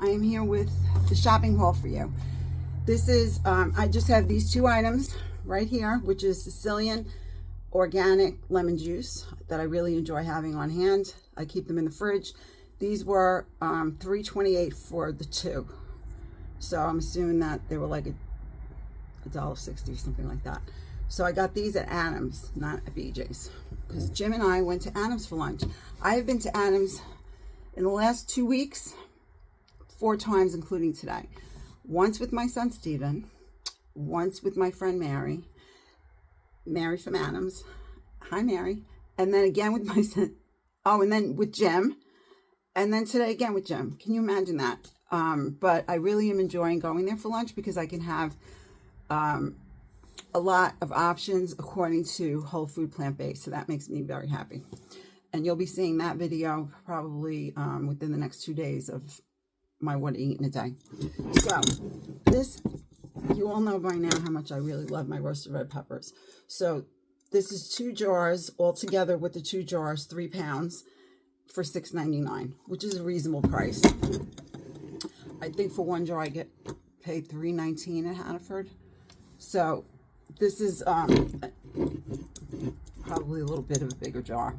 I am here with the shopping haul for you. This is, I just have these two items right here, which is Sicilian organic lemon juice that I really enjoy having on hand. I keep them in the fridge. These were $3.28 for the two. So I'm assuming that they were like $1.60, something like that. So I got these at Adams, not at BJ's, because Jim and I went to Adams for lunch. I have been to Adams in the last 2 weeks, 4 times, including today. Once with my son Steven, once with my friend Mary from Adams. Hi, Mary. And then again with my son, and then with Jim. And then today again with Jim. Can you imagine that? But I really am enjoying going there for lunch because I can have a lot of options according to whole food plant-based. So that makes me very happy. And you'll be seeing that video probably within the next 2 days of my what to eat in a day. So this, you all know by now how much I really love my roasted red peppers. So this is 2 jars altogether with the 2 jars, 3 pounds for $6.99, which is a reasonable price. I think for 1 jar I get paid $3.19 at Hannaford. So this is probably a little bit of a bigger jar,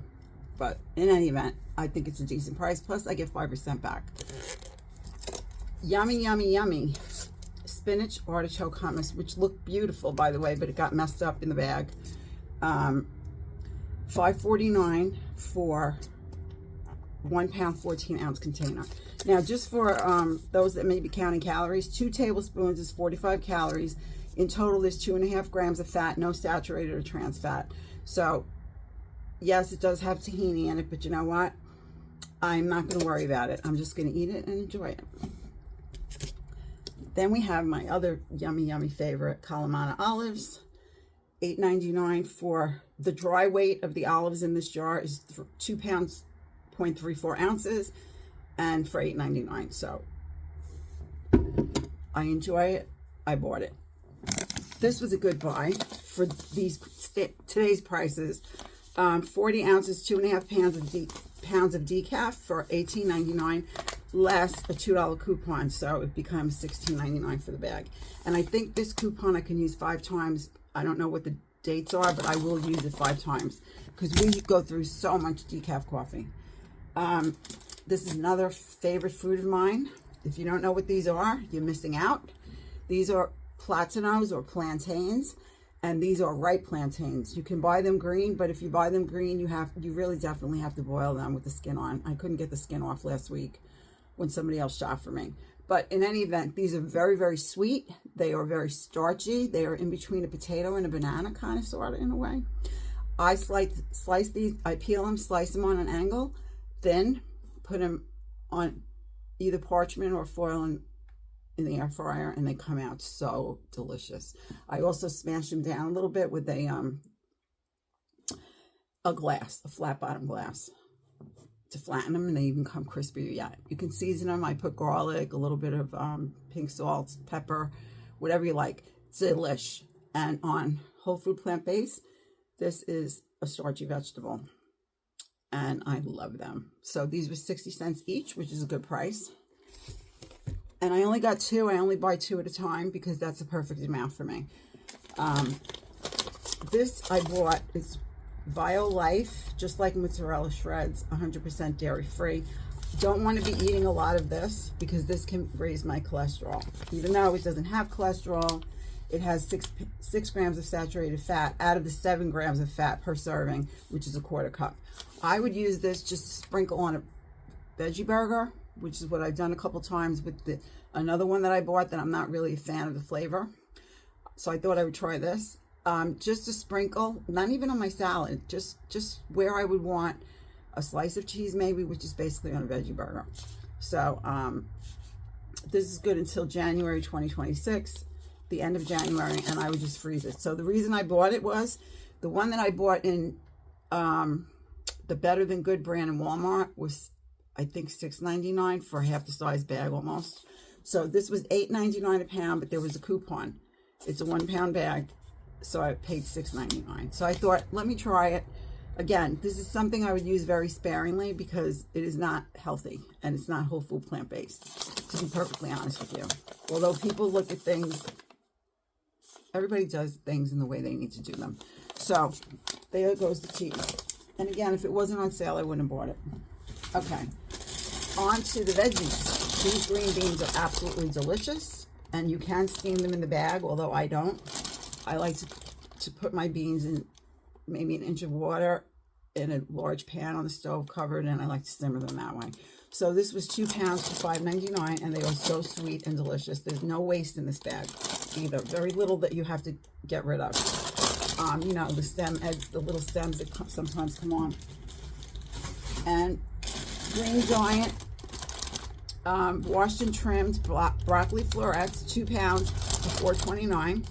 but in any event, I think it's a decent price. Plus I get 5% back. Yummy, yummy, yummy spinach artichoke hummus, which looked beautiful, by the way, but it got messed up in the bag. $5.49 for 1 pound 14-ounce container. Now, just for those that may be counting calories, 2 tablespoons is 45 calories. In total, there's 2.5 grams of fat, no saturated or trans fat. So yes, it does have tahini in it, but you know what? I'm not going to worry about it. I'm just going to eat it and enjoy it. Then we have my other yummy, yummy favorite, Kalamata olives. $8.99 for the dry weight of the olives in this jar is 2 pounds, 0.34 ounces, and for $8.99. So I enjoy it. I bought it. This was a good buy for today's prices. 40 ounces, 2.5 pounds of decaf for $18.99, less a $2 coupon, so it becomes $16.99 for the bag. And I think this coupon I can use 5 times. I don't know what the dates are, but I will use it 5 times because we go through so much decaf coffee. This is another favorite fruit of mine. If you don't know what these are, you're missing out. These are platanos or plantains, and these are ripe plantains. You can buy them green, but if you buy them green, you really definitely have to boil them with the skin on. I couldn't get the skin off last week when somebody else shot for me. But in any event, these are very, very sweet. They are very starchy. They are in between a potato and a banana, kind of, sort of, in a way. I slice these, I peel them, slice them on an angle, then put them on either parchment or foil in the air fryer, and they come out so delicious. I also smash them down a little bit with a flat bottom glass to flatten them, and they even come crispier yet. You can season them. I put garlic, a little bit of pink salt, pepper, whatever you like. It's delish. And on whole food plant-based, this is a starchy vegetable, and I love them. So these were 60 cents each, which is a good price. And I only got 2. I only buy 2 at a time because that's a perfect amount for me. This I bought is BioLife, just like mozzarella shreds, 100% dairy-free. Don't want to be eating a lot of this because this can raise my cholesterol. Even though it doesn't have cholesterol, it has 6 grams of saturated fat out of the 7 grams of fat per serving, which is a 1/4 cup. I would use this just to sprinkle on a veggie burger, which is what I've done a couple times with another one that I bought that I'm not really a fan of the flavor. So I thought I would try this. Just to sprinkle, not even on my salad, just where I would want a slice of cheese maybe, which is basically on a veggie burger. So this is good until January 2026, the end of January, and I would just freeze it. So the reason I bought it was the one that I bought in the Better Than Good brand in Walmart was, I think, $6.99 for half the size bag almost. So this was $8.99 a pound, but there was a coupon. It's a 1 pound bag, so I paid $6.99. So I thought, let me try it. Again, this is something I would use very sparingly because it is not healthy and it's not whole food plant-based, to be perfectly honest with you. Although people look at things, everybody does things in the way they need to do them. So there goes the cheese. And again, if it wasn't on sale, I wouldn't have bought it. Okay, on to the veggies. These green beans are absolutely delicious, and you can steam them in the bag, although I don't. I like to put my beans in maybe an inch of water in a large pan on the stove covered, and I like to simmer them that way. So this was 2 pounds for $5.99, and they are so sweet and delicious. There's no waste in this bag either. Very little that you have to get rid of. You know, the stem edge, the little stems that sometimes come on. And Green Giant, washed and trimmed broccoli florets, 2 pounds for $4.29.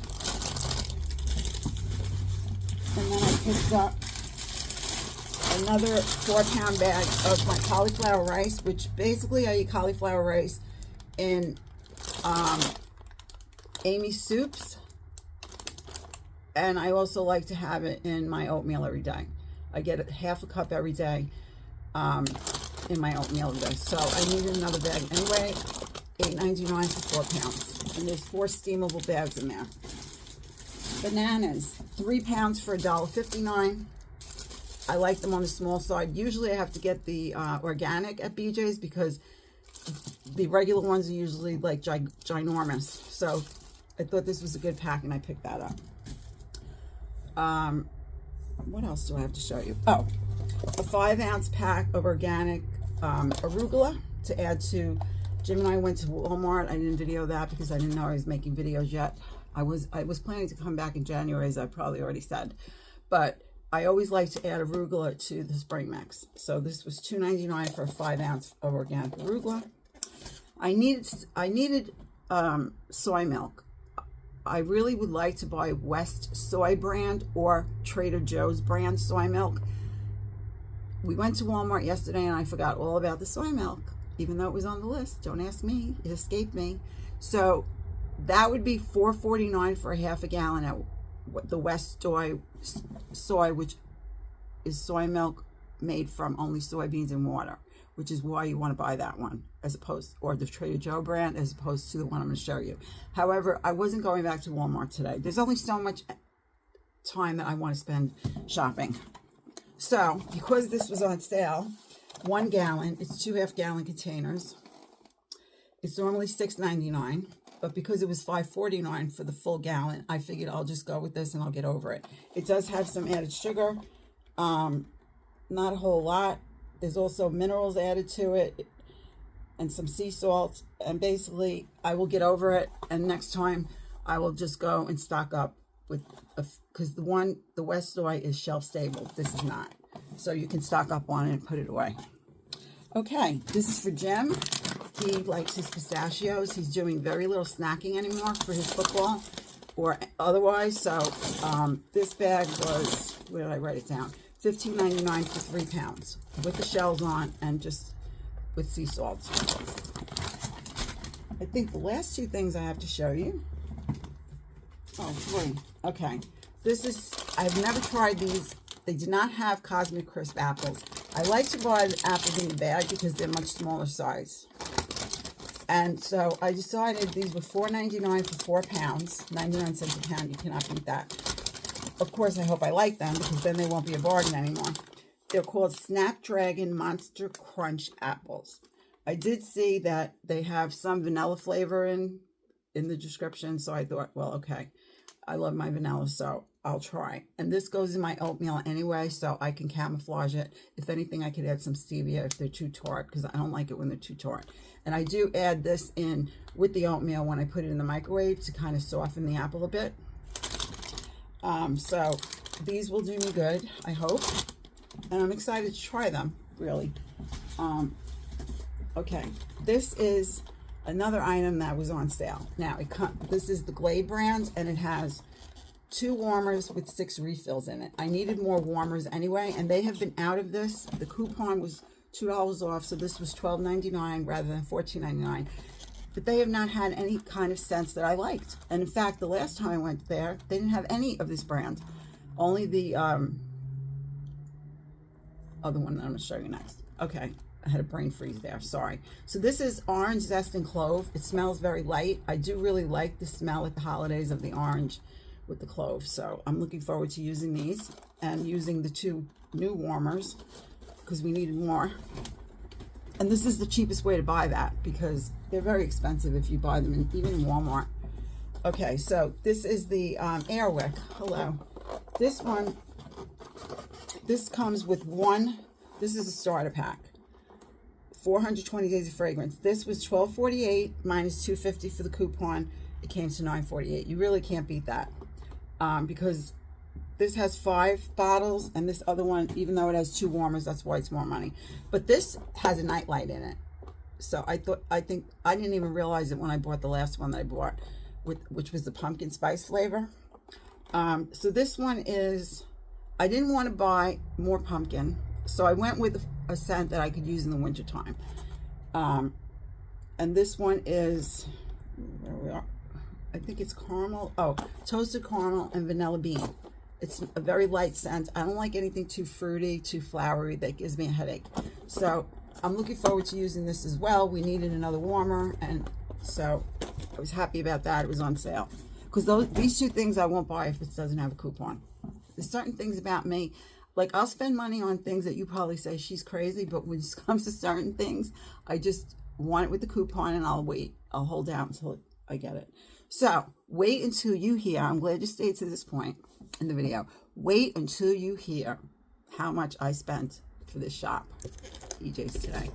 And then I picked up another 4-pound bag of my cauliflower rice, which basically I eat cauliflower rice in Amy's soups. And I also like to have it in my oatmeal every day. I get half a cup every day in my oatmeal every day. So I needed another bag anyway. $8.99 for 4 pounds. And there's 4 steamable bags in there. Bananas, 3 pounds for $1.59. I like them on the small side. Usually I have to get the organic at BJ's because the regular ones are usually like ginormous. So I thought this was a good pack and I picked that up. What else do I have to show you? Oh, a 5-ounce pack of organic arugula to add to. Jim and I went to Walmart. I didn't video that because I didn't know I was making videos yet. I was planning to come back in January, as I probably already said, but I always like to add arugula to the spring mix. So this was $2.99 for a 5-ounce of organic arugula. I needed soy milk. I really would like to buy West Soy brand or Trader Joe's brand soy milk. We went to Walmart yesterday and I forgot all about the soy milk, even though it was on the list. Don't ask me, it escaped me. So that would be $4.49 for a half a gallon at the West Soy, which is soy milk made from only soybeans and water, which is why you want to buy that one as opposed, or the Trader Joe brand as opposed to the one I'm going to show you. However, I wasn't going back to Walmart today. There's only so much time that I want to spend shopping. So because this was on sale, 1 gallon, it's 2 half-gallon containers. It's normally $6.99, but because it was $5.49 for the full gallon, I figured I'll just go with this and I'll get over it. It does have some added sugar, not a whole lot. There's also minerals added to it and some sea salt, and basically I will get over it, and next time I will just go and stock up with, because the West Soy is shelf stable. This is not. So you can stock up on it and put it away. Okay, this is for Jim. He likes his pistachios. He's doing very little snacking anymore for his football or otherwise. So this bag was, where did I write it down? $15.99 for 3 pounds with the shells on and just with sea salt. I think the last 2 things I have to show you. Oh, 3. Okay. This is, I've never tried these. They do not have Cosmic Crisp apples. I like to buy the apples in the bag because they're much smaller size. And so I decided these were $4.99 for 4 pounds, 99 cents a pound. You cannot beat that. Of course, I hope I like them because then they won't be a bargain anymore. They're called Snapdragon Monster Crunch apples. I did see that they have some vanilla flavor in the description, so I thought, well, okay. I love my vanilla, so I'll try. And this goes in my oatmeal anyway, so I can camouflage it. If anything, I could add some stevia if they're too tart, because I don't like it when they're too tart. And I do add this in with the oatmeal when I put it in the microwave to kind of soften the apple a bit. So these will do me good, I hope. And I'm excited to try them, really. Okay, this is another item that was on sale. Now, this is the Glade brand, and it has 2 warmers with 6 refills in it. I needed more warmers anyway, and they have been out of this. The coupon was $2 off, so this was $12.99 rather than $14.99. But they have not had any kind of scents that I liked. And in fact, the last time I went there, they didn't have any of this brand. Only the other one that I'm going to show you next. Okay, I had a brain freeze there, sorry. So this is orange zest and clove. It smells very light. I do really like the smell at the holidays of the orange with the clove. So I'm looking forward to using these and using the 2 new warmers because we needed more. And this is the cheapest way to buy that because they're very expensive if you buy them even in Walmart. Okay, so this is the Airwick. Hello. This one, this comes with this is a starter pack. 420 days of fragrance. This was $12.48 minus $2.50 for the coupon. It came to $9.48. You really can't beat that because this has 5 bottles, and this other one, even though it has 2 warmers, that's why it's more money. But this has a nightlight in it. So I think I didn't even realize it when I bought the last one that I bought, which was the pumpkin spice flavor. So this one is, I didn't want to buy more pumpkin, so I went with a scent that I could use in the wintertime. And this one is, where we are, I think it's caramel. Oh, toasted caramel and vanilla bean. It's a very light scent. I don't like anything too fruity, too flowery. That gives me a headache. So I'm looking forward to using this as well. We needed another warmer, and so I was happy about that. It was on sale. Because these 2 things I won't buy if it doesn't have a coupon. There's certain things about me, like I'll spend money on things that you probably say she's crazy, but when it comes to certain things, I just want it with the coupon and I'll wait. I'll hold out until I get it. So wait until you hear, I'm glad you stayed to this point in the video. Wait until you hear how much I spent for this shop, EJ's today.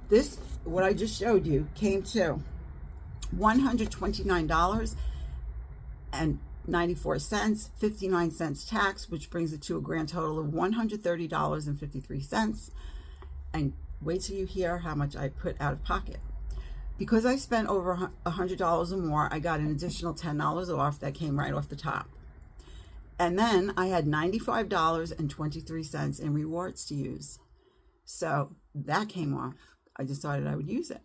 This, what I just showed you, came to $129.94, 59 cents tax, which brings it to a grand total of $130.53. And wait till you hear how much I put out of pocket. Because I spent over $100 or more, I got an additional $10 off that came right off the top. And then I had $95.23 in rewards to use. So that came off. I decided I would use it.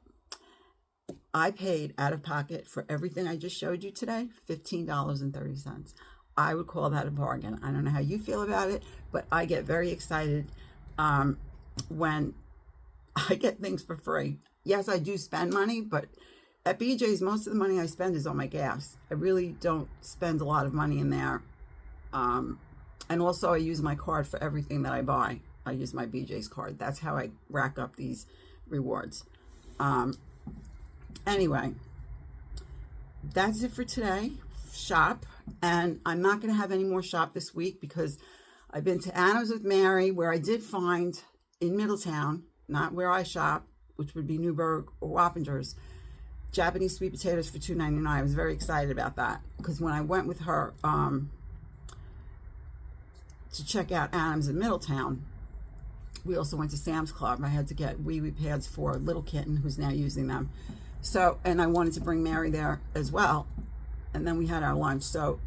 I paid out of pocket for everything I just showed you today, $15.30. I would call that a bargain. I don't know how you feel about it, but I get very excited when I get things for free. Yes, I do spend money, but at BJ's, most of the money I spend is on my gas. I really don't spend a lot of money in there. And also I use my card for everything that I buy. I use my BJ's card. That's how I rack up these rewards. Anyway, that's it for today. Shop. And I'm not going to have any more shop this week because I've been to Anna's with Mary, where I did find in Middletown, not where I shop, which would be Newburgh or Wappingers, Japanese sweet potatoes for $2.99. I was very excited about that because when I went with her to check out Adams in Middletown, we also went to Sam's Club. I had to get wee pads for little kitten who's now using them. So, and I wanted to bring Mary there as well. And then we had our lunch. So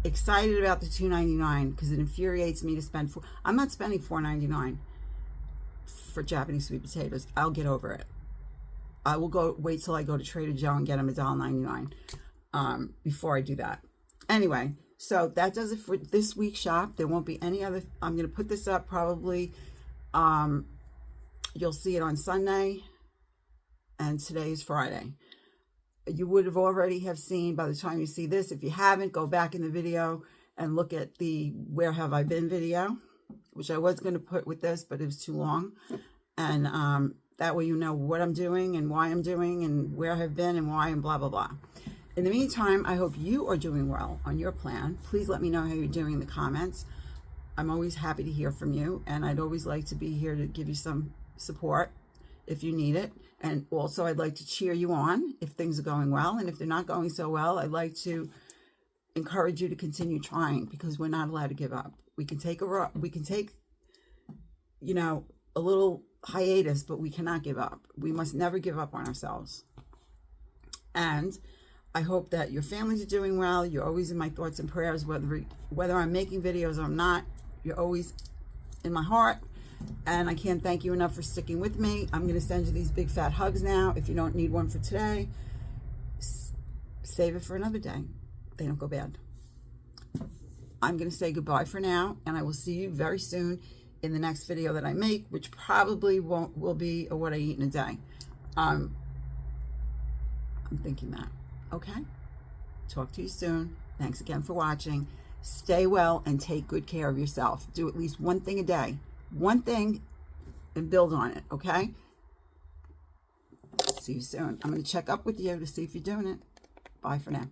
excited about the $2.99 because it infuriates me to spend I'm not spending $4.99 for Japanese sweet potatoes. I'll get over it. I will wait till I go to Trader Joe and get them $1.99 before I do that. Anyway, so that does it for this week's shop. There won't be any other. I'm going to put this up probably. You'll see it on Sunday, and today is Friday. You would have already have seen by the time you see this. If you haven't, go back in the video and look at the Where Have I Been video, which I was going to put with this, but it was too long. And that way you know what I'm doing and why I'm doing and where I've been and why and blah, blah, blah. In the meantime, I hope you are doing well on your plan. Please let me know how you're doing in the comments. I'm always happy to hear from you, and I'd always like to be here to give you some support if you need it. And also, I'd like to cheer you on if things are going well. And if they're not going so well, I'd like to encourage you to continue trying because we're not allowed to give up. We can take a little hiatus, but we cannot give up. We must never give up on ourselves. And I hope that your families are doing well. You're always in my thoughts and prayers, whether I'm making videos or I'm not. You're always in my heart. And I can't thank you enough for sticking with me. I'm going to send you these big fat hugs now. If you don't need one for today, save it for another day. They don't go bad. I'm going to say goodbye for now, and I will see you very soon in the next video that I make, which probably will be what I eat in a day. I'm thinking that. Okay? Talk to you soon. Thanks again for watching. Stay well and take good care of yourself. Do at least one thing a day. One thing and build on it, okay? See you soon. I'm going to check up with you to see if you're doing it. Bye for now.